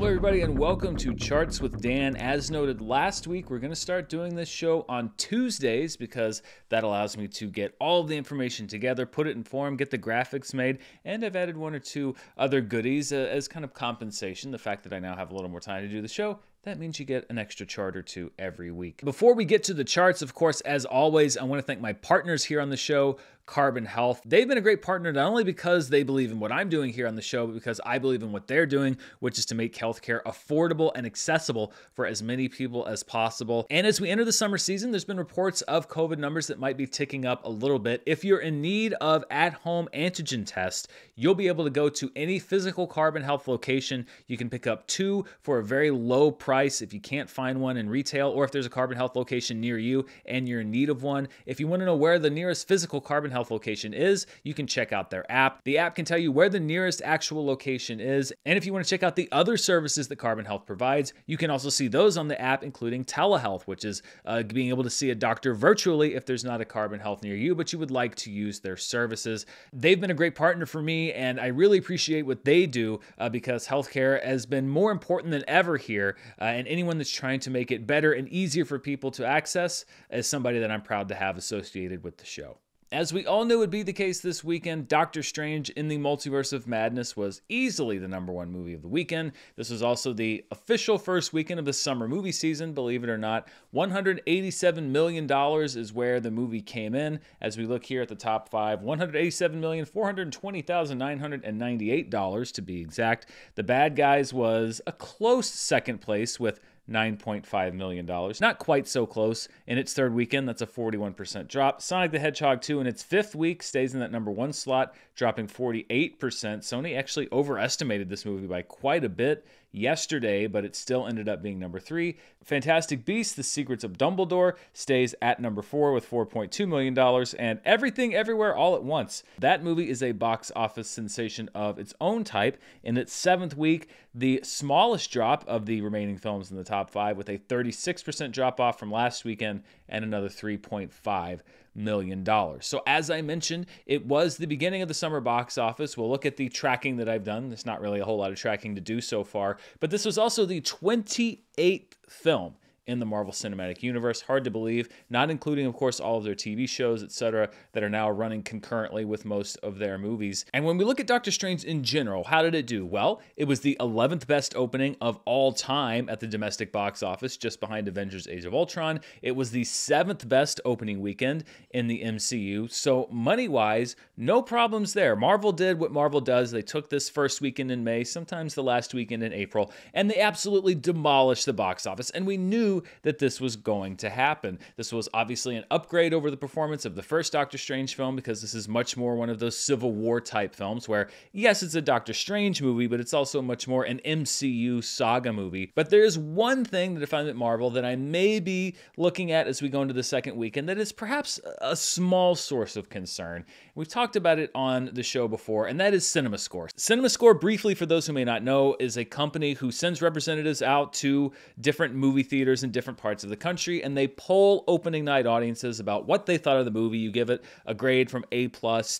Hello everybody and welcome to Charts with Dan. As noted last week, we're going to start doing this show on Tuesdays because that allows me to get all of the information together, put it in form, get the graphics made, and I've added one or two other goodies as kind of compensation. The fact that I now have a little more time to do the show, that means you get an extra chart or two every week. Before we get to the charts, of course, as always, I want to thank my partners here on the show, Carbon Health. They've been a great partner not only because they believe in what I'm doing here on the show, but because I believe in what they're doing, which is to make healthcare affordable and accessible for as many people as possible. And as we enter the summer season, there's been reports of COVID numbers that might be ticking up a little bit. If you're in need of at-home antigen tests, you'll be able to go to any physical Carbon Health location. You can pick up 2 for a very low price if you can't find one in retail, or if there's a Carbon Health location near you and you're in need of one. If you want to know where the nearest physical Carbon Health location is, you can check out their app. The app can tell you where the nearest actual location is. And if you want to check out the other services that Carbon Health provides, you can also see those on the app, including telehealth, which is being able to see a doctor virtually if there's not a Carbon Health near you, but you would like to use their services. They've been a great partner for me, and I really appreciate what they do because healthcare has been more important than ever here, and anyone that's trying to make it better and easier for people to access is somebody that I'm proud to have associated with the show. As we all knew would be the case this weekend, Doctor Strange in the Multiverse of Madness was easily the #1 movie of the weekend. This was also the official first weekend of the summer movie season, believe it or not. $187 million is where the movie came in. As we look here at the top 5, $187,420,998 to be exact. The Bad Guys was a close second place with $9.5 million. Not quite so close. In its third weekend, that's a 41% drop. Sonic the Hedgehog 2 in its 5th week stays in that #1 slot, dropping 48%. Sony actually overestimated this movie by quite a bit yesterday, but it still ended up being #3. Fantastic Beasts: The Secrets of Dumbledore stays at #4 with $4.2 million, and Everything Everywhere All at Once. That movie is a box office sensation of its own type. In its 7th week, the smallest drop of the remaining films in the top 5, with a 36% drop off from last weekend and another $3.5 million. So as I mentioned, it was the beginning of the summer box office. We'll look at the tracking that I've done. There's not really a whole lot of tracking to do so far, but this was also the 28th film in the Marvel Cinematic Universe. Hard to believe, not including, of course, all of their TV shows, etc., that are now running concurrently with most of their movies. And when we look at Doctor Strange in general, how did it do? Well, it was the 11th best opening of all time at the domestic box office, just behind Avengers: Age of Ultron. It was the 7th best opening weekend in the MCU. So money-wise, no problems there. Marvel did what Marvel does. They took this first weekend in May, sometimes the last weekend in April, and they absolutely demolished the box office. And we knew that this was going to happen. This was obviously an upgrade over the performance of the first Doctor Strange film, because this is much more one of those Civil War type films where, yes, it's a Doctor Strange movie, but it's also much more an MCU saga movie. But there is one thing that I find at Marvel that I may be looking at as we go into the second weekend that is perhaps a small source of concern. We've talked about it on the show before, and that is CinemaScore. CinemaScore, briefly for those who may not know, is a company who sends representatives out to different movie theaters in different parts of the country, and they poll opening night audiences about what they thought of the movie. You give it a grade from A+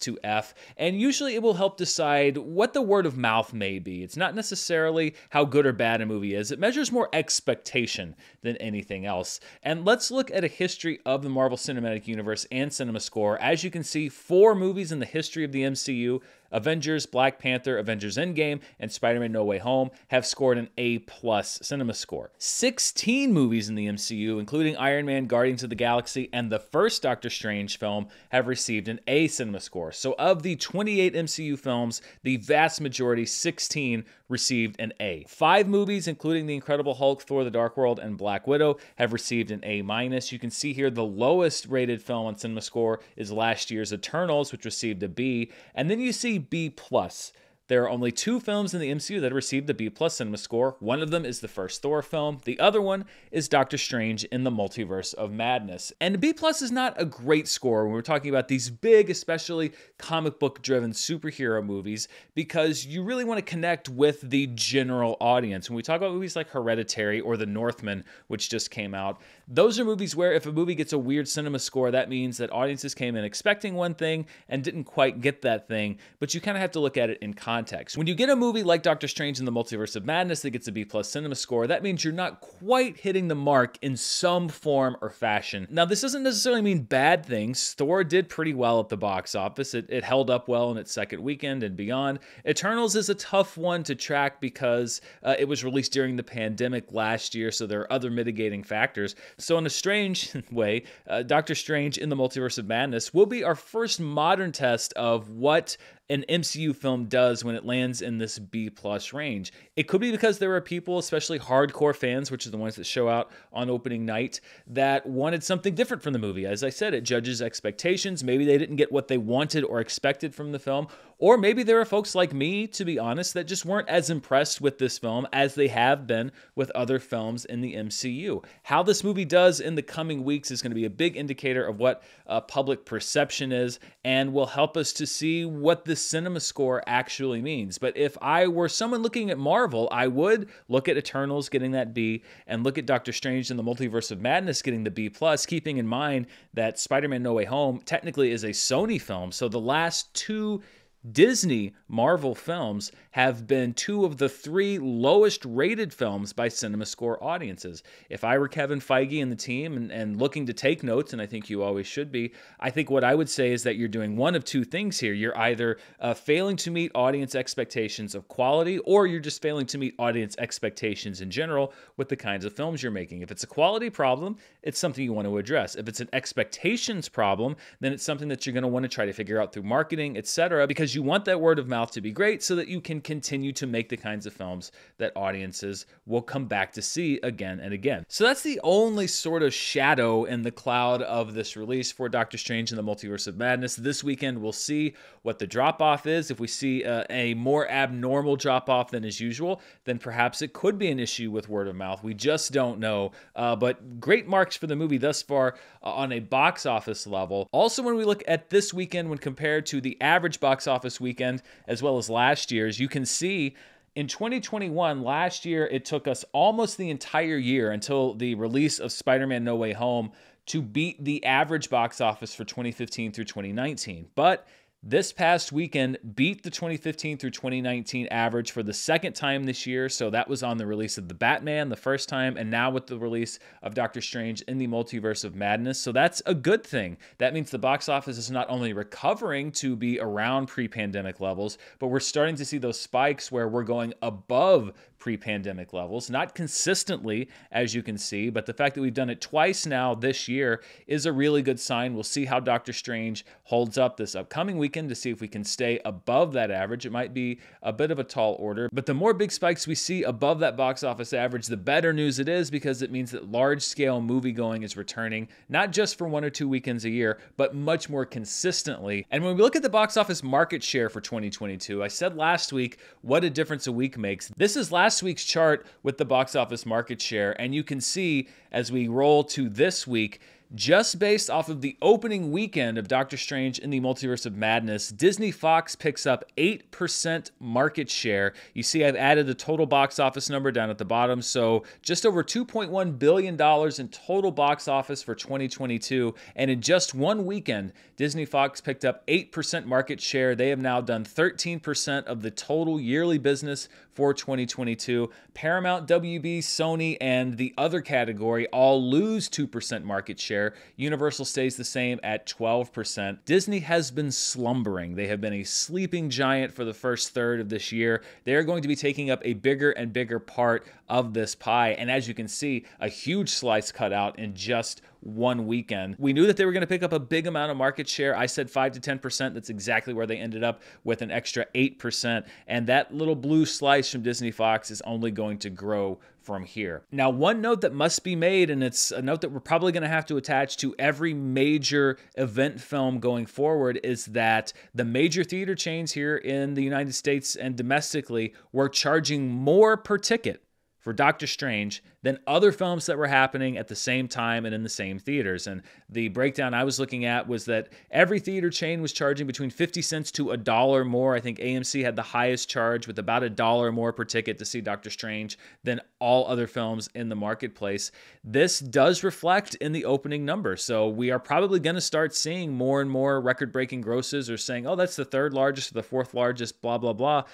to F, and usually it will help decide what the word of mouth may be. It's not necessarily how good or bad a movie is. It measures more expectation than anything else. And let's look at a history of the Marvel Cinematic Universe and CinemaScore. As you can see, 4 movies in the history of the MCU, Avengers, Black Panther, Avengers Endgame, and Spider-Man No Way Home, have scored an A+ CinemaScore. 16 movies in the MCU, including Iron Man, Guardians of the Galaxy, and the first Doctor Strange film, have received an A CinemaScore. So of the 28 MCU films, the vast majority, 16, received an A. 5 movies, including The Incredible Hulk, Thor: The Dark World, and Black Widow, have received an A-. You can see here the lowest rated film on CinemaScore is last year's Eternals, which received a B. And then you see B+. There are only 2 films in the MCU that have received a B+ CinemaScore. One of them is the first Thor film. The other one is Doctor Strange in the Multiverse of Madness. And a B+ is not a great score when we're talking about these big, especially comic book-driven superhero movies, because you really want to connect with the general audience. When we talk about movies like Hereditary or The Northman, which just came out, those are movies where if a movie gets a weird CinemaScore, that means that audiences came in expecting one thing and didn't quite get that thing, but you kind of have to look at it in context. context. When you get a movie like Doctor Strange in the Multiverse of Madness that gets a B+ CinemaScore, that means you're not quite hitting the mark in some form or fashion. Now, this doesn't necessarily mean bad things. Thor did pretty well at the box office. It held up well in its second weekend and beyond. Eternals is a tough one to track because it was released during the pandemic last year, so there are other mitigating factors. So in a strange way, Doctor Strange in the Multiverse of Madness will be our first modern test of what an MCU film does when it lands in this B+ range. It could be because there are people, especially hardcore fans, which are the ones that show out on opening night, that wanted something different from the movie. As I said, it judges expectations. Maybe they didn't get what they wanted or expected from the film. Or maybe there are folks like me, to be honest, that just weren't as impressed with this film as they have been with other films in the MCU. How this movie does in the coming weeks is going to be a big indicator of what public perception is and will help us to see what the CinemaScore actually means. But if I were someone looking at Marvel, I would look at Eternals getting that B and look at Doctor Strange in the Multiverse of Madness getting the B+, keeping in mind that Spider-Man No Way Home technically is a Sony film. So the last two Disney Marvel films have been two of the three lowest rated films by CinemaScore audiences. If I were Kevin Feige and the team and looking to take notes, and I think you always should be, I think what I would say is that you're doing one of two things here. You're either failing to meet audience expectations of quality, or you're just failing to meet audience expectations in general with the kinds of films you're making. If it's a quality problem, it's something you want to address. If it's an expectations problem, then it's something that you're going to want to try to figure out through marketing, etc., because you want that word of mouth to be great so that you can continue to make the kinds of films that audiences will come back to see again and again. So that's the only sort of shadow in the cloud of this release for Doctor Strange in the Multiverse of Madness. This weekend, we'll see what the drop-off is. If we see a more abnormal drop-off than is usual, then perhaps it could be an issue with word of mouth. We just don't know. But great marks for the movie thus far on a box office level. Also, when we look at this weekend when compared to the average box office weekend, as well as last year's, you can see in 2021, last year, it took us almost the entire year until the release of Spider-Man No Way Home to beat the average box office for 2015 through 2019. But this past weekend beat the 2015 through 2019 average for the second time this year. So that was on the release of The Batman the first time, and now with the release of Doctor Strange in the Multiverse of Madness. So that's a good thing. That means the box office is not only recovering to be around pre-pandemic levels, but we're starting to see those spikes where we're going above pre-pandemic levels, not consistently, as you can see, but the fact that we've done it twice now this year is a really good sign. We'll see how Doctor Strange holds up this upcoming weekend to see if we can stay above that average. It might be a bit of a tall order, but the more big spikes we see above that box office average, the better news it is, because it means that large-scale movie-going is returning, not just for 1 or 2 weekends a year, but much more consistently. And when we look at the box office market share for 2022, I said last week what a difference a week makes. This is last week's chart with the box office market share, and you can see as we roll to this week, just based off of the opening weekend of Doctor Strange in the Multiverse of Madness, Disney Fox picks up 8% market share. You see I've added the total box office number down at the bottom, so just over $2.1 billion in total box office for 2022, and in just one weekend, Disney Fox picked up 8% market share. They have now done 13% of the total yearly business for 2022. Paramount, WB, Sony, and the other category all lose 2% market share. Universal stays the same at 12%. Disney has been slumbering. They have been a sleeping giant for the first third of this year. They're going to be taking up a bigger and bigger part of this pie. And as you can see, a huge slice cut out in just one weekend. We knew that they were going to pick up a big amount of market share. I said 5 to 10%. That's exactly where they ended up, with an extra 8%. And that little blue slice from Disney Fox is only going to grow from here. Now, one note that must be made, and it's a note that we're probably going to have to attach to every major event film going forward, is that the major theater chains here in the United States and domestically were charging more per ticket for Doctor Strange than other films that were happening at the same time and in the same theaters. And the breakdown I was looking at was that every theater chain was charging between 50 cents to $1 more. I think AMC had the highest charge with about $1 more per ticket to see Doctor Strange than all other films in the marketplace. This does reflect in the opening number. So we are probably going to start seeing more and more record-breaking grosses or saying, oh, that's the third largest or the fourth largest, blah, blah, blah,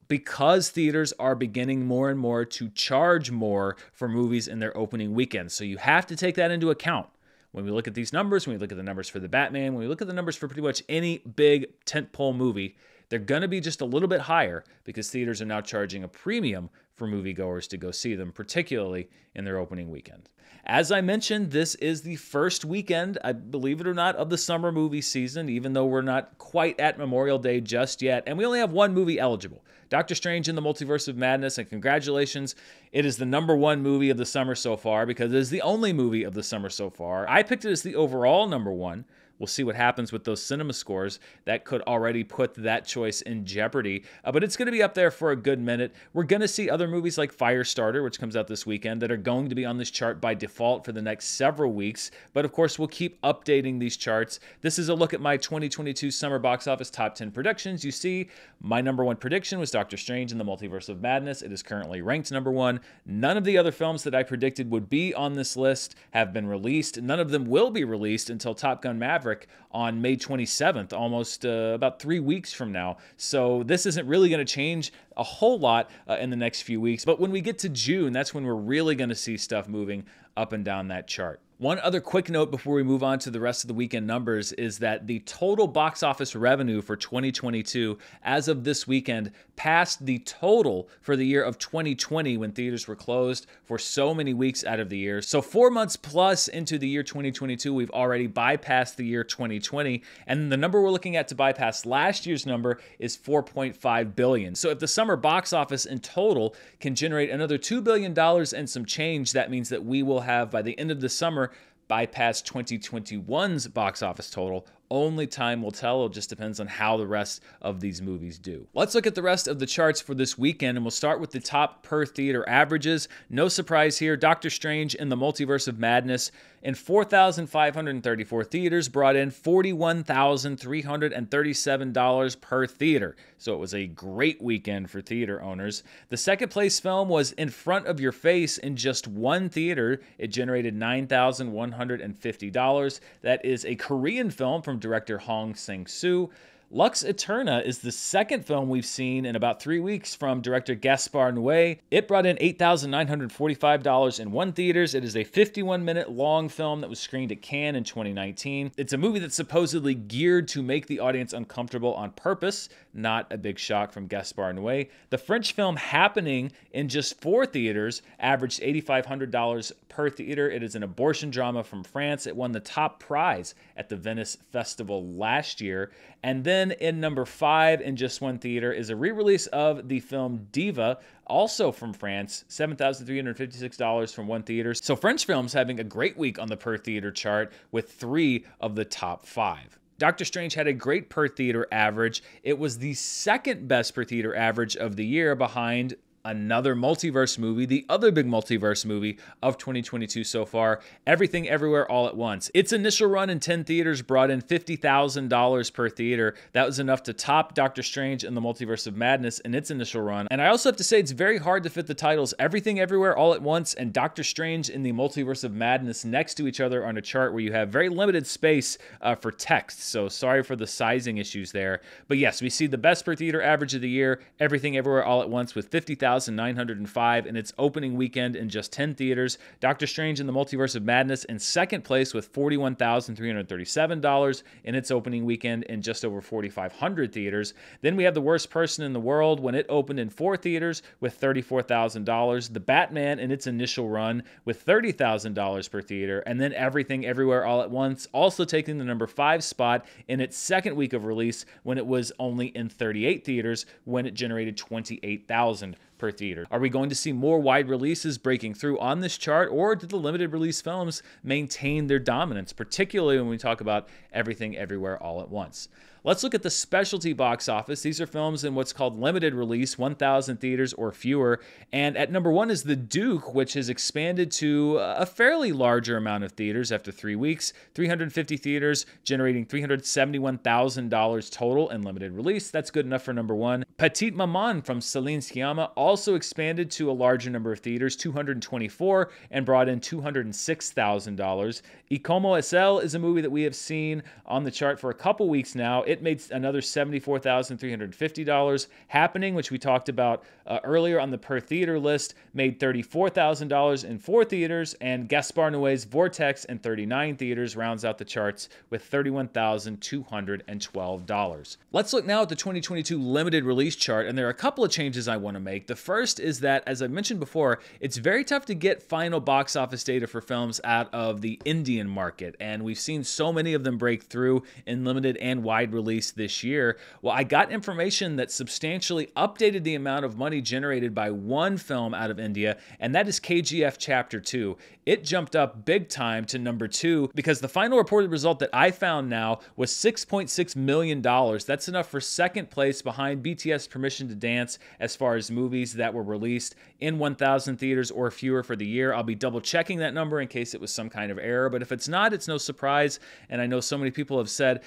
because theaters are beginning more and more to charge more for movies in their opening weekend. So you have to take that into account. When we look at these numbers, when we look at the numbers for the Batman, when we look at the numbers for pretty much any big tentpole movie, they're going to be just a little bit higher because theaters are now charging a premium for moviegoers to go see them, particularly in their opening weekend. As I mentioned, this is the first weekend, I believe it or not, of the summer movie season, even though we're not quite at Memorial Day just yet, and we only have one movie eligible. Doctor Strange in the Multiverse of Madness, and congratulations, it is the #1 movie of the summer so far because it is the only movie of the summer so far. I picked it as the overall #1. We'll see what happens with those cinema scores. That could already put that choice in jeopardy, but it's going to be up there for a good minute. We're going to see other movies like Firestarter, which comes out this weekend, that are going to be on this chart by default for the next several weeks, but of course, we'll keep updating these charts. This is a look at my 2022 summer box office top 10 predictions. You see, my #1 prediction was Doctor Strange in the Multiverse of Madness. It is currently ranked #1. None of the other films that I predicted would be on this list have been released. None of them will be released until Top Gun Maverick on May 27th, almost about 3 weeks from now. So this isn't really going to change a whole lot in the next few weeks. But when we get to June, that's when we're really going to see stuff moving up and down that chart. One other quick note before we move on to the rest of the weekend numbers is that the total box office revenue for 2022 as of this weekend passed the total for the year of 2020 when theaters were closed for so many weeks out of the year. So 4 months plus into the year 2022, we've already bypassed the year 2020. And the number we're looking at to bypass last year's number is $4.5 billion. So if the summer box office in total can generate another $2 billion and some change, that means that we will have, by the end of the summer, bypass 2021's box office total. Only time will tell. It just depends on how the rest of these movies do. Let's look at the rest of the charts for this weekend, and we'll start with the top per theater averages. No surprise here, Doctor Strange in the Multiverse of Madness in 4,534 theaters brought in $41,337 per theater. So it was a great weekend for theater owners. The second place film was In Front of Your Face in just one theater. It generated $9,150. That is a Korean film from director Hong Sang-soo. Lux Eterna is the second film we've seen in about 3 weeks from director Gaspar Noé. It brought in $8,945 in one theaters. It is a 51-minute long film that was screened at Cannes in 2019. It's a movie that's supposedly geared to make the audience uncomfortable on purpose. Not a big shock from Gaspar Noé. The French film Happening in just 4 theaters averaged $8,500 per theater. It is an abortion drama from France. It won the top prize at the Venice Festival last year. And then in number 5 in just one theater is a re-release of the film Diva, also from France, $7,356 from one theater. So French films having a great week on the per theater chart with 3 of the top 5. Doctor Strange had a great per theater average. It was the second best per theater average of the year behind another multiverse movie, the other big multiverse movie of 2022 so far, Everything Everywhere All at Once. Its initial run in 10 theaters brought in $50,000 per theater. That was enough to top Doctor Strange in the Multiverse of Madness in its initial run. And I also have to say it's very hard to fit the titles Everything Everywhere All at Once and Doctor Strange in the Multiverse of Madness next to each other on a chart where you have very limited space for text. So sorry for the sizing issues there. But yes, we see the best per theater average of the year, Everything Everywhere All at Once with $50,905 in its opening weekend in just 10 theaters. Doctor Strange in the Multiverse of Madness in second place with $41,337 in its opening weekend in just over 4,500 theaters. Then we have The Worst Person in the World when it opened in 4 theaters with $34,000. The Batman in its initial run with $30,000 per theater. And then Everything Everywhere All at Once also taking the number 5 spot in its second week of release when it was only in 38 theaters when it generated $28,000 per theater. Are we going to see more wide releases breaking through on this chart, or did the limited release films maintain their dominance, particularly when we talk about Everything Everywhere All at Once? Let's look at the specialty box office. These are films in what's called limited release, 1,000 theaters or fewer. And at number 1 is The Duke, which has expanded to a fairly larger amount of theaters after 3 weeks. 350 theaters, generating $371,000 total in limited release. That's good enough for number 1. Petite Maman from Celine Sciamma also expanded to a larger number of theaters, 224, and brought in $206,000. Y Como Es Él is a movie that we have seen on the chart for a couple weeks now. It made another $74,350. Happening, which we talked about earlier on the per theater list, made $34,000 in 4 theaters, and Gaspar Noé's Vortex in 39 theaters rounds out the charts with $31,212. Let's look now at the 2022 limited release chart, and there are a couple of changes I want to make. The first is that, as I mentioned before, it's very tough to get final box office data for films out of the Indian market, and we've seen so many of them break through in limited and wide release this year. Well, I got information that substantially updated the amount of money generated by one film out of India, and that is KGF Chapter 2. It jumped up big time to number 2 because the final reported result that I found now was $6.6 million. That's enough for second place behind BTS Permission to Dance as far as movies that were released in 1,000 theaters or fewer for the year. I'll be double checking that number in case it was some kind of error, but if it's not, it's no surprise. And I know so many people have said,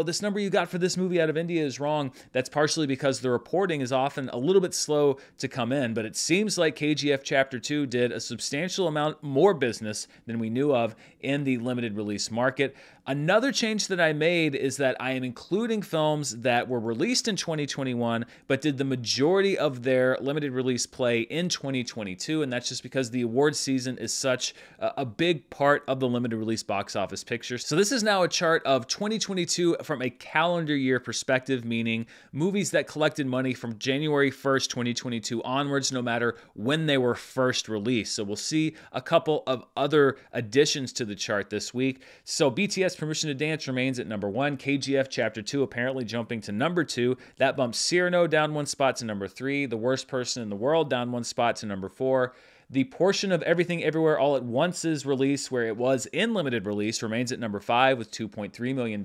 this number you got for this movie out of India is wrong. That's partially because the reporting is often a little bit slow to come in, but it seems like KGF Chapter 2 did a substantial amount more business than we knew of in the limited release market. Another change that I made is that I am including films that were released in 2021 but did the majority of their limited release play in 2022, and that's just because the award season is such a big part of the limited release box office picture. So this is now a chart of 2022 from a calendar year perspective, meaning movies that collected money from January 1st, 2022 onwards, no matter when they were first released. So we'll see a couple of other additions to the chart this week. So BTS Permission to Dance remains at number 1. KGF Chapter 2 apparently jumping to number 2. That bumps Cyrano down 1 spot to number 3. The Worst Person in the World down 1 spot to number 4. The portion of Everything Everywhere All at Once's release, where it was in limited release, remains at number 5 with $2.3 million.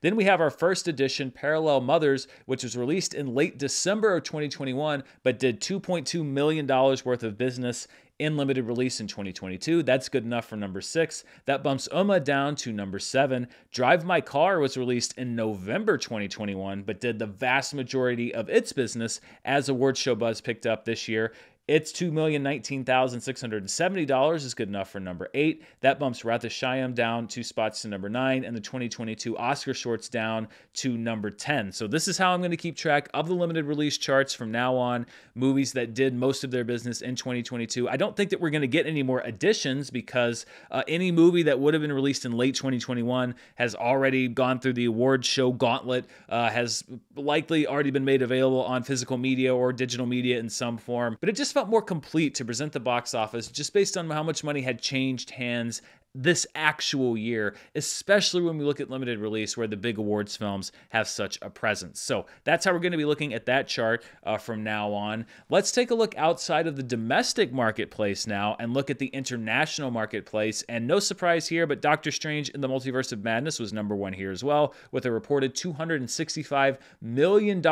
Then we have our first edition, Parallel Mothers, which was released in late December of 2021, but did $2.2 million worth of business in limited release in 2022. That's good enough for number 6. That bumps Uma down to number 7. Drive My Car was released in November 2021, but did the vast majority of its business as award show buzz picked up this year. It's $2,019,670 is good enough for number 8. That bumps Rathashayam down 2 spots to number 9, and the 2022 Oscar shorts down to number 10. So this is how I'm going to keep track of the limited release charts from now on, movies that did most of their business in 2022. I don't think that we're going to get any more additions because any movie that would have been released in late 2021 has already gone through the award show gauntlet, has likely already been made available on physical media or digital media in some form. But it just felt more complete to present the box office just based on how much money had changed hands this actual year, especially when we look at limited release where the big awards films have such a presence. So that's how we're going to be looking at that chart from now on. Let's take a look outside of the domestic marketplace now and look at the international marketplace. And no surprise here, but Doctor Strange in the Multiverse of Madness was number 1 here as well, with a reported $265 million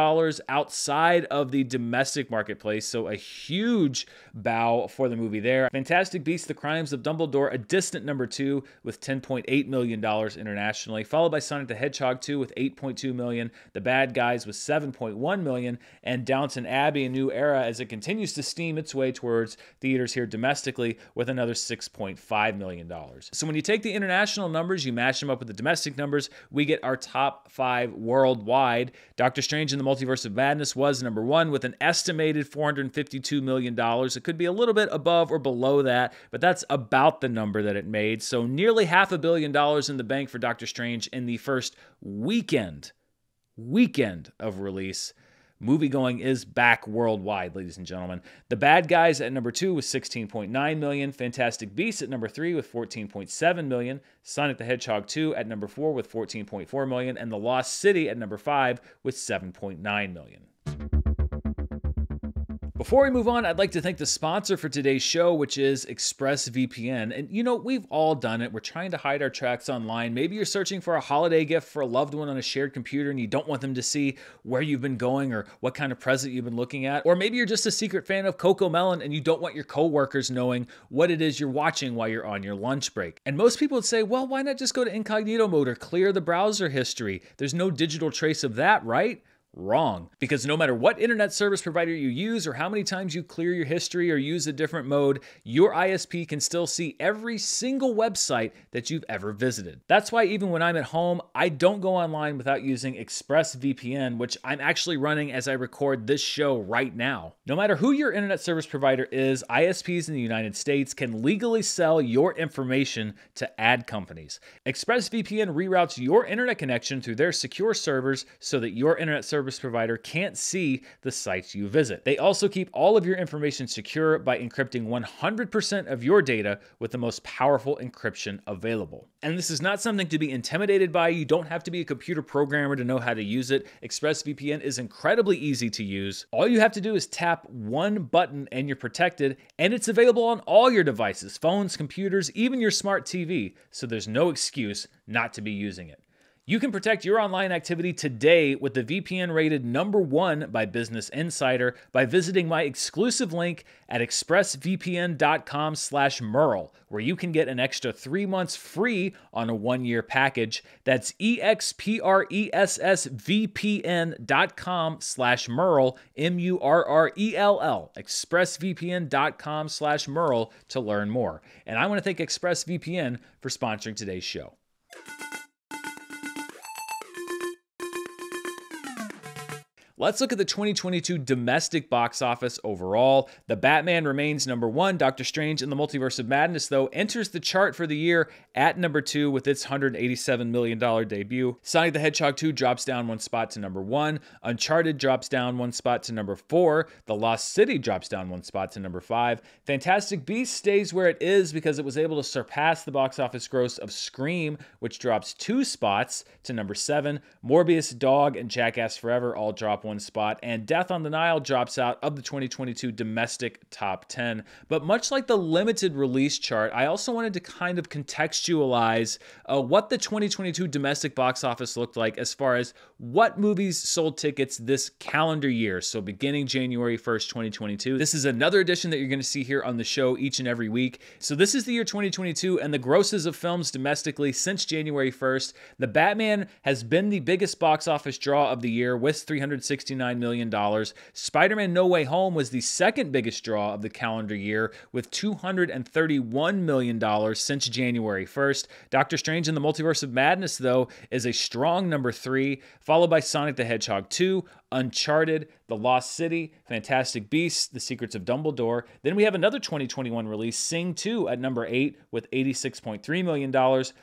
outside of the domestic marketplace. So a huge bow for the movie there. Fantastic Beasts: The Crimes of Dumbledore, a distant number 2 with $10.8 million internationally, followed by Sonic the Hedgehog 2 with $8.2 million, The Bad Guys with $7.1 million, and Downton Abbey: A New Era as it continues to steam its way towards theaters here domestically with another $6.5 million. So when you take the international numbers, you match them up with the domestic numbers, we get our top 5 worldwide. Doctor Strange in the Multiverse of Madness was number 1 with an estimated $452 million. It could be a little bit above or below that, but that's about the number that it made. So nearly $500 million in the bank for Doctor Strange in the first weekend of release. Moviegoing is back worldwide, ladies and gentlemen. The Bad Guys at number 2 with $16.9 million. Fantastic Beasts at number 3 with $14.7 million. Sonic the Hedgehog 2 at number 4 with $14.4 million. And The Lost City at number 5 with $7.9 million. Before we move on, I'd like to thank the sponsor for today's show, which is ExpressVPN. And you know, we've all done it. We're trying to hide our tracks online. Maybe you're searching for a holiday gift for a loved one on a shared computer and you don't want them to see where you've been going or what kind of present you've been looking at. Or maybe you're just a secret fan of CoComelon and you don't want your coworkers knowing what it is you're watching while you're on your lunch break. And most people would say, well, why not just go to incognito mode or clear the browser history? There's no digital trace of that, right? Wrong. Because no matter what internet service provider you use or how many times you clear your history or use a different mode, your ISP can still see every single website that you've ever visited. That's why even when I'm at home, I don't go online without using ExpressVPN, which I'm actually running as I record this show right now. No matter who your internet service provider is, ISPs in the United States can legally sell your information to ad companies. ExpressVPN reroutes your internet connection through their secure servers so that your internet service provider can't see the sites you visit. They also keep all of your information secure by encrypting 100% of your data with the most powerful encryption available. And this is not something to be intimidated by. You don't have to be a computer programmer to know how to use it. ExpressVPN is incredibly easy to use. All you have to do is tap one button and you're protected, and it's available on all your devices, phones, computers, even your smart TV, so there's no excuse not to be using it. You can protect your online activity today with the VPN rated #1 by Business Insider by visiting my exclusive link at expressvpn.com/Murrell, where you can get an extra 3 months free on a 1-year package. That's expressvpn.com/Murrell, Murrell, expressvpn.com/Murrell to learn more. And I want to thank ExpressVPN for sponsoring today's show. Let's look at the 2022 domestic box office overall. The Batman remains #1. Doctor Strange in the Multiverse of Madness, though, enters the chart for the year at #2 with its $187 million debut. Sonic the Hedgehog 2 drops down 1 spot to #1. Uncharted drops down 1 spot to #4. The Lost City drops down 1 spot to #5. Fantastic Beasts stays where it is because it was able to surpass the box office gross of Scream, which drops 2 spots to #7. Morbius, Dog, and Jackass Forever all drop 1 spot, and Death on the Nile drops out of the 2022 domestic top 10. But much like the limited release chart, I also wanted to kind of contextualize what the 2022 domestic box office looked like as far as what movies sold tickets this calendar year, so beginning January 1st, 2022. This is another edition that you're going to see here on the show each and every week. So this is the year 2022, and the grosses of films domestically since January 1st. The Batman has been the biggest box office draw of the year with $369 million. Spider-Man No Way Home was the second biggest draw of the calendar year with $231 million since January 1st. Doctor Strange in the Multiverse of Madness, though, is a strong #3, followed by Sonic the Hedgehog 2, Uncharted, The Lost City, Fantastic Beasts, The Secrets of Dumbledore. Then we have another 2021 release, Sing 2, at #8 with $86.3 million,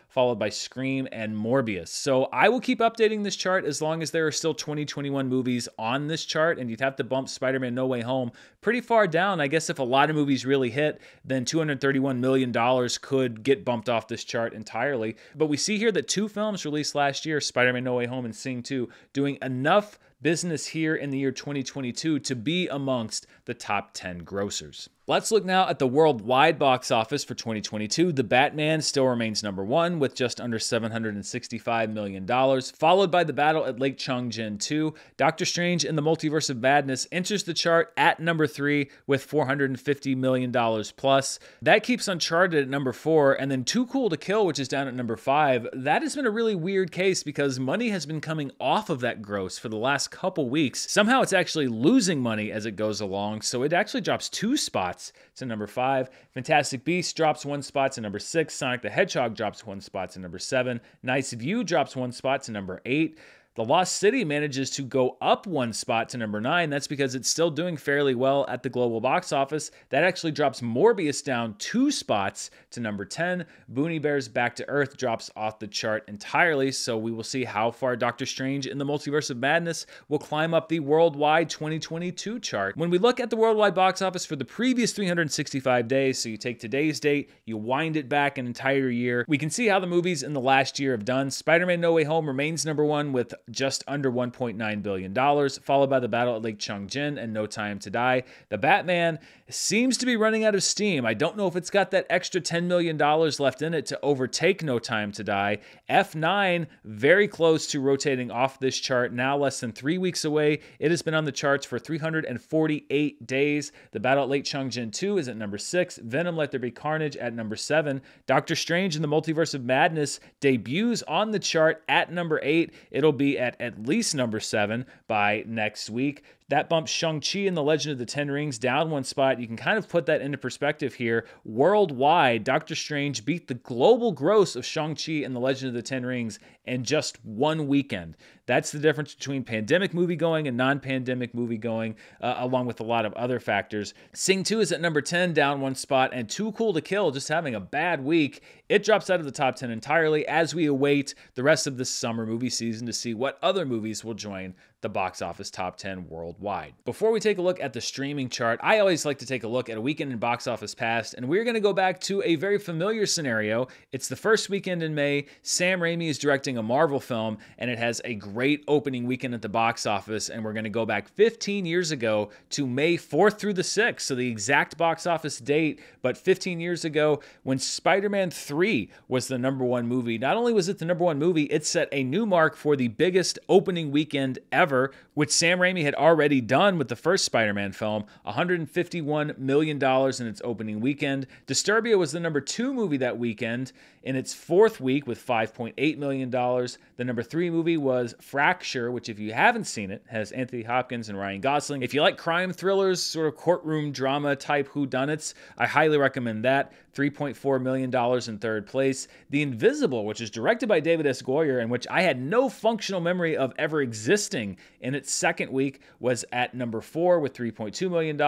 followed by Scream and Morbius. So I will keep updating this chart as long as there are still 2021 movies on this chart, and you'd have to bump Spider-Man No Way Home pretty far down. I guess if a lot of movies really hit, then $231 million could get bumped off this chart entirely. But we see here that 2 films released last year, Spider-Man No Way Home and Sing 2, doing enough business here in the year 2022 to be amongst the top 10 grossers. Let's look now at the worldwide box office for 2022. The Batman still remains #1 with just under $765 million, followed by The Battle at Lake Changjin 2. Doctor Strange in the Multiverse of Madness enters the chart at #3 with $450 million plus. That keeps Uncharted at #4, and then Too Cool to Kill, which is down at #5. That has been a really weird case because money has been coming off of that gross for the last couple weeks. Somehow it's actually losing money as it goes along, so it actually drops 2 spots to #5. Fantastic Beasts drops 1 spot to #6. Sonic the Hedgehog drops 1 spot to #7. Nice View drops 1 spot to #8. The Lost City manages to go up 1 spot to #9. That's because it's still doing fairly well at the global box office. That actually drops Morbius down 2 spots to #10. Booney Bears Back to Earth drops off the chart entirely, so we will see how far Doctor Strange in the Multiverse of Madness will climb up the worldwide 2022 chart. When we look at the worldwide box office for the previous 365 days, so you take today's date, you wind it back an entire year, we can see how the movies in the last year have done. Spider-Man No Way Home remains #1 with just under $1.9 billion, followed by The Battle at Lake Changjin and No Time to Die. The Batman seems to be running out of steam. I don't know if it's got that extra $10 million left in it to overtake No Time to Die. F9, very close to rotating off this chart, now less than 3 weeks away. It has been on the charts for 348 days. The Battle at Lake Changjin 2 is at number 6. Venom Let There Be Carnage at number 7. Doctor Strange in the Multiverse of Madness debuts on the chart at number 8. It'll be at least number 7 by next week. That bumps Shang-Chi and the Legend of the Ten Rings down one spot. You can kind of put that into perspective here. Worldwide, Doctor Strange beat the global gross of Shang-Chi and the Legend of the Ten Rings in just one weekend. That's the difference between pandemic moviegoing and non-pandemic moviegoing, along with a lot of other factors. Sing 2 is at number 10, down one spot, and Too Cool to Kill, just having a bad week. It drops out of the top 10 entirely as we await the rest of the summer movie season to see what other movies will join the box office top 10 worldwide. Before we take a look at the streaming chart, I always like to take a look at a weekend in box office past, and we're going to go back to a very familiar scenario. It's the first weekend in May. Sam Raimi is directing a Marvel film, and it has a great opening weekend at the box office, and we're going to go back 15 years ago to May 4th through the 6th, so the exact box office date, but 15 years ago when Spider-Man 3 was the #1 movie. Not only was it the #1 movie, it set a new mark for the biggest opening weekend ever, which Sam Raimi had already done with the first Spider-Man film, $151 million in its opening weekend. Disturbia was the #2 movie that weekend in its 4th week with $5.8 million. The #3 movie was Fracture, which if you haven't seen it, has Anthony Hopkins and Ryan Gosling. If you like crime thrillers, sort of courtroom drama type whodunits, I highly recommend that. $3.4 million in 3rd place. The Invisible, which is directed by David S. Goyer, and which I had no functional memory of ever existing in its 2nd week, was at number 4 with $3.2 million.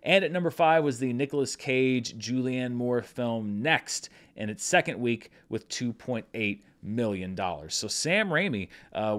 And at number 5 was the Nicolas Cage, Julianne Moore film Next in its 2nd week with $2.8 million. So Sam Raimi,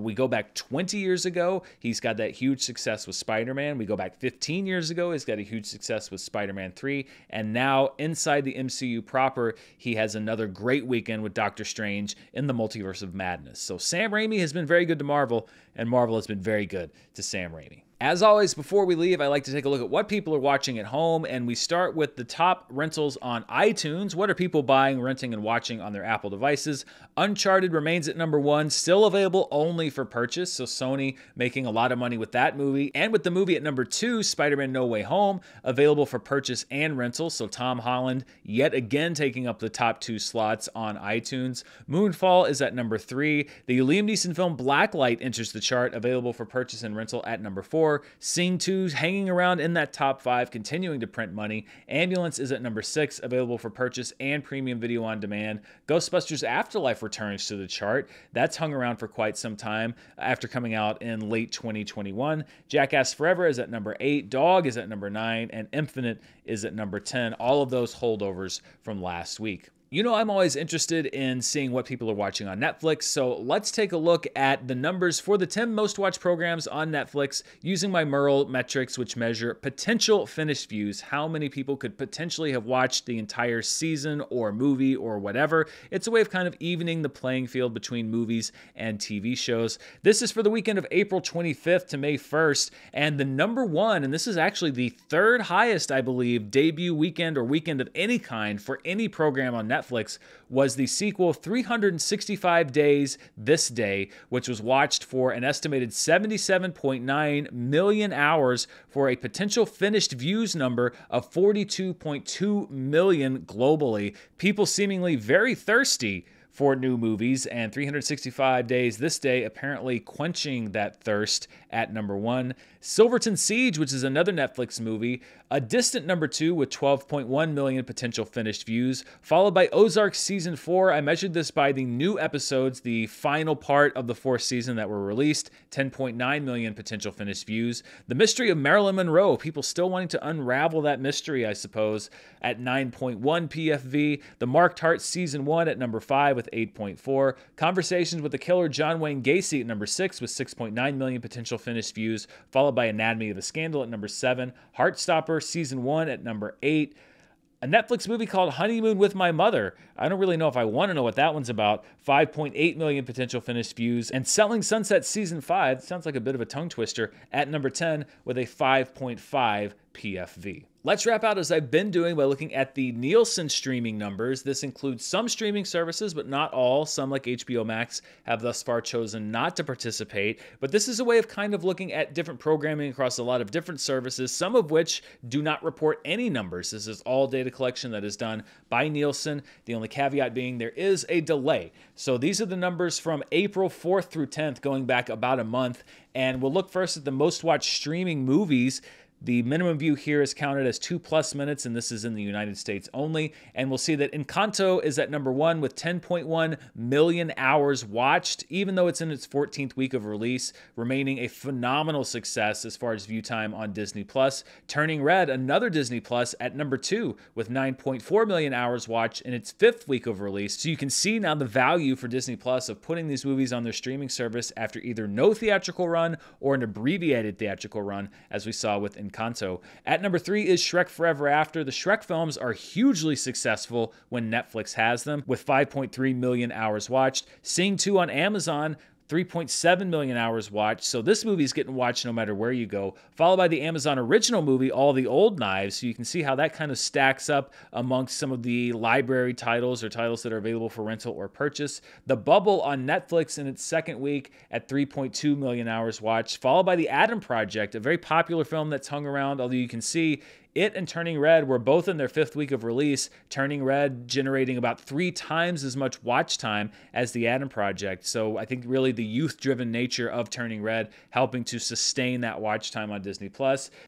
we go back 20 years ago, he's got that huge success with Spider-Man. We go back 15 years ago, he's got a huge success with Spider-Man 3. And now inside the MCU proper, he has another great weekend with Doctor Strange in the Multiverse of Madness. So Sam Raimi has been very good to Marvel, and Marvel has been very good to Sam Raimi. As always, before we leave, I like to take a look at what people are watching at home, and we start with the top rentals on iTunes. What are people buying, renting, and watching on their Apple devices? Uncharted remains at number 1, still available only for purchase, so Sony making a lot of money with that movie. And with the movie at number 2, Spider-Man No Way Home, available for purchase and rental, so Tom Holland yet again taking up the top 2 slots on iTunes. Moonfall is at number 3. The Liam Neeson film Blacklight enters the chart, available for purchase and rental at number 4. Sing 2 hanging around in that top 5, continuing to print money. Ambulance is at number 6, available for purchase and premium video on demand. Ghostbusters Afterlife returns to the chart. That's hung around for quite some time after coming out in late 2021. Jackass Forever is at number 8. Dog is at number 9. And Infinite is at number 10. All of those holdovers from last week. You know, I'm always interested in seeing what people are watching on Netflix, so let's take a look at the numbers for the 10 most watched programs on Netflix using my Murrell metrics, which measure potential finished views, how many people could potentially have watched the entire season or movie or whatever. It's a way of kind of evening the playing field between movies and TV shows. This is for the weekend of April 25th to May 1st, and the #1, and this is actually the 3rd highest, I believe, debut weekend or weekend of any kind for any program on Netflix, was the sequel 365 Days This Day, which was watched for an estimated 77.9 million hours for a potential finished views number of 42.2 million globally. People seemingly very thirsty for new movies, and 365 Days This Day apparently quenching that thirst at number 1. Silverton Siege, which is another Netflix movie, a distant number 2 with 12.1 million potential finished views, followed by Ozark Season 4. I measured this by the new episodes, the final part of the 4th season that were released, 10.9 million potential finished views. The Mystery of Marilyn Monroe, people still wanting to unravel that mystery, I suppose, at 9.1 PFV. The Marked Heart Season 1 at number 5 with 8.4. Conversations with the Killer John Wayne Gacy at number 6 with 6.9 million potential finished views, followed by Anatomy of a Scandal at number 7. Heartstopper Season 1 at number 8. A Netflix movie called Honeymoon with My Mother. I don't really know if I want to know what that one's about. 5.8 million potential finished views. And Selling Sunset Season 5, sounds like a bit of a tongue twister, at number 10 with a 5.5 PFV. Let's wrap out as I've been doing by looking at the Nielsen streaming numbers. This includes some streaming services, but not all. Some, like HBO Max, have thus far chosen not to participate. But this is a way of kind of looking at different programming across a lot of different services, some of which do not report any numbers. This is all data collection that is done by Nielsen. The only caveat being there is a delay. So these are the numbers from April 4th through 10th, going back about a month. And we'll look first at the most watched streaming movies. The minimum view here is counted as 2+ minutes, and this is in the United States only. And we'll see that Encanto is at number 1 with 10.1 million hours watched, even though it's in its 14th week of release, remaining a phenomenal success as far as view time on Disney+. Turning Red, another Disney+, at number 2 with 9.4 million hours watched in its 5th week of release. So you can see now the value for Disney+ of putting these movies on their streaming service after either no theatrical run or an abbreviated theatrical run, as we saw with Encanto. At number 3 is Shrek Forever After. The Shrek films are hugely successful when Netflix has them, with 5.3 million hours watched. Sing 2 on Amazon, 3.7 million hours watched. So this movie is getting watched no matter where you go. Followed by the Amazon original movie, All the Old Knives. So you can see how that kind of stacks up amongst some of the library titles or titles that are available for rental or purchase. The Bubble on Netflix in its 2nd week at 3.2 million hours watched. Followed by The Adam Project, a very popular film that's hung around, although you can see it and Turning Red were both in their 5th week of release, Turning Red generating about 3 times as much watch time as The Adam Project. So I think really the youth-driven nature of Turning Red helping to sustain that watch time on Disney+.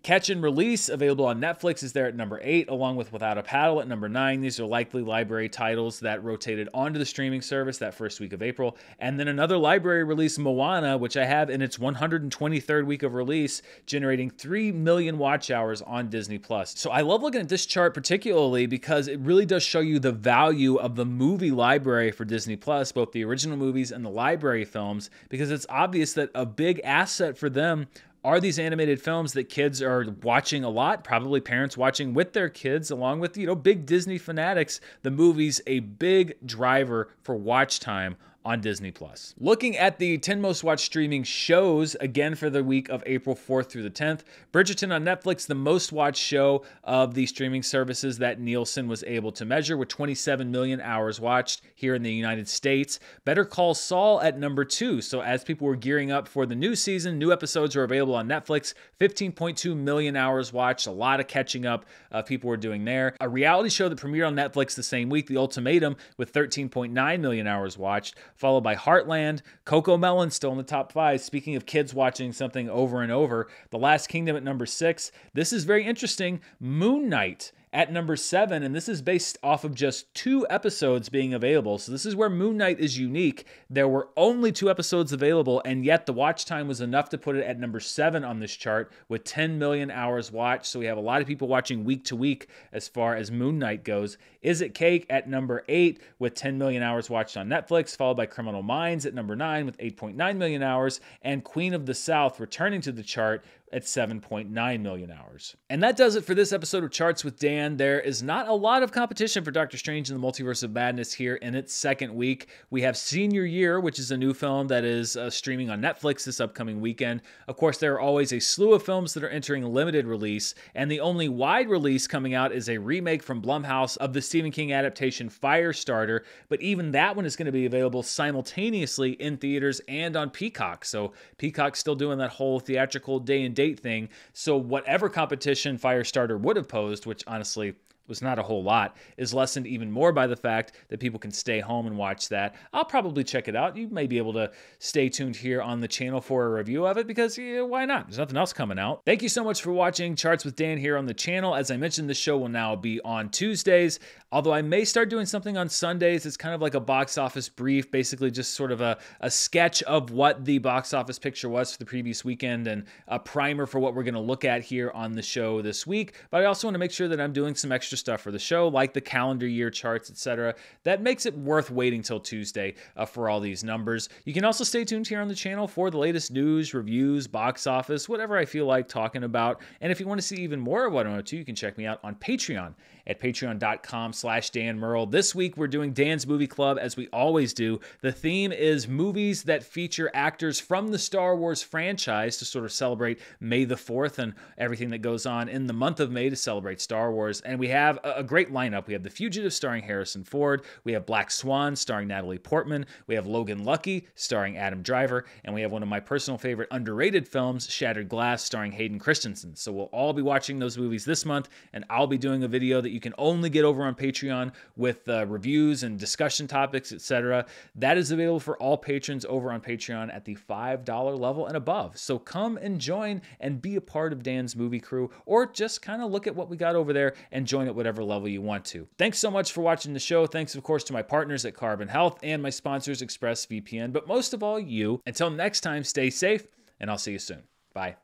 Catch and Release, available on Netflix, is there at number 8, along with Without a Paddle at number 9. These are likely library titles that rotated onto the streaming service that 1st week of April. And then another library release, Moana, which I have in its 123rd week of release, generating 3 million watch hours on Disney+. So I love looking at this chart particularly because it really does show you the value of the movie library for Disney+, both the original movies and the library films, because it's obvious that a big asset for them are these animated films that kids are watching a lot, probably parents watching with their kids, along with, big Disney fanatics. The movie's a big driver for watch time on Disney+. Looking at the 10 most watched streaming shows, again for the week of April 4th through the 10th, Bridgerton on Netflix, the most watched show of the streaming services that Nielsen was able to measure, with 27 million hours watched here in the United States. Better Call Saul at number 2. So as people were gearing up for the new season, new episodes are available on Netflix. 15.2 million hours watched, a lot of catching up people were doing there. A reality show that premiered on Netflix the same week, The Ultimatum, with 13.9 million hours watched, followed by Heartland. Coco Melon still in the top 5. Speaking of kids watching something over and over, The Last Kingdom at number 6. This is very interesting. Moon Knight at number 7, and this is based off of just 2 episodes being available. So this is where Moon Knight is unique. There were only 2 episodes available, and yet the watch time was enough to put it at number 7 on this chart with 10 million hours watched. So we have a lot of people watching week to week as far as Moon Knight goes. Is It Cake at number 8 with 10 million hours watched on Netflix, followed by Criminal Minds at number 9 with 8.9 million hours, and Queen of the South returning to the chart at 7.9 million hours. And that does it for this episode of Charts with Dan. There is not a lot of competition for Doctor Strange in the Multiverse of Madness here in its 2nd week. We have Senior Year, which is a new film that is streaming on Netflix this upcoming weekend. Of course, there are always a slew of films that are entering limited release, and the only wide release coming out is a remake from Blumhouse of the Stephen King adaptation Firestarter, but even that one is going to be available simultaneously in theaters and on Peacock. So Peacock's still doing that whole theatrical day and date thing. So whatever competition Firestarter would have posed, which honestly was not a whole lot, is lessened even more by the fact that people can stay home and watch that. I'll probably check it out. You may be able to stay tuned here on the channel for a review of it because why not? There's nothing else coming out. Thank you so much for watching Charts with Dan here on the channel. As I mentioned, this show will now be on Tuesdays, although I may start doing something on Sundays. It's kind of like a box office brief, basically just sort of a sketch of what the box office picture was for the previous weekend and a primer for what we're going to look at here on the show this week. But I also want to make sure that I'm doing some extra extra stuff for the show, like the calendar year charts, etc. That makes it worth waiting till Tuesday for all these numbers. You can also stay tuned here on the channel for the latest news, reviews, box office, whatever I feel like talking about. And if you want to see even more of what I'm up to, you can check me out on Patreon at patreon.com/Dan Murrell. This week, we're doing Dan's Movie Club, as we always do. The theme is movies that feature actors from the Star Wars franchise to sort of celebrate May the 4th and everything that goes on in the month of May to celebrate Star Wars. And we have a great lineup. We have The Fugitive starring Harrison Ford. We have Black Swan starring Natalie Portman. We have Logan Lucky starring Adam Driver. And we have one of my personal favorite underrated films, Shattered Glass, starring Hayden Christensen. So we'll all be watching those movies this month, and I'll be doing a video that you can only get over on Patreon with reviews and discussion topics, etc. That is available for all patrons over on Patreon at the $5 level and above. So come and join and be a part of Dan's movie crew, or just kind of look at what we got over there and join at whatever level you want to. Thanks so much for watching the show. Thanks, of course, to my partners at Carbon Health and my sponsors, ExpressVPN, but most of all, you. Until next time, stay safe, and I'll see you soon. Bye.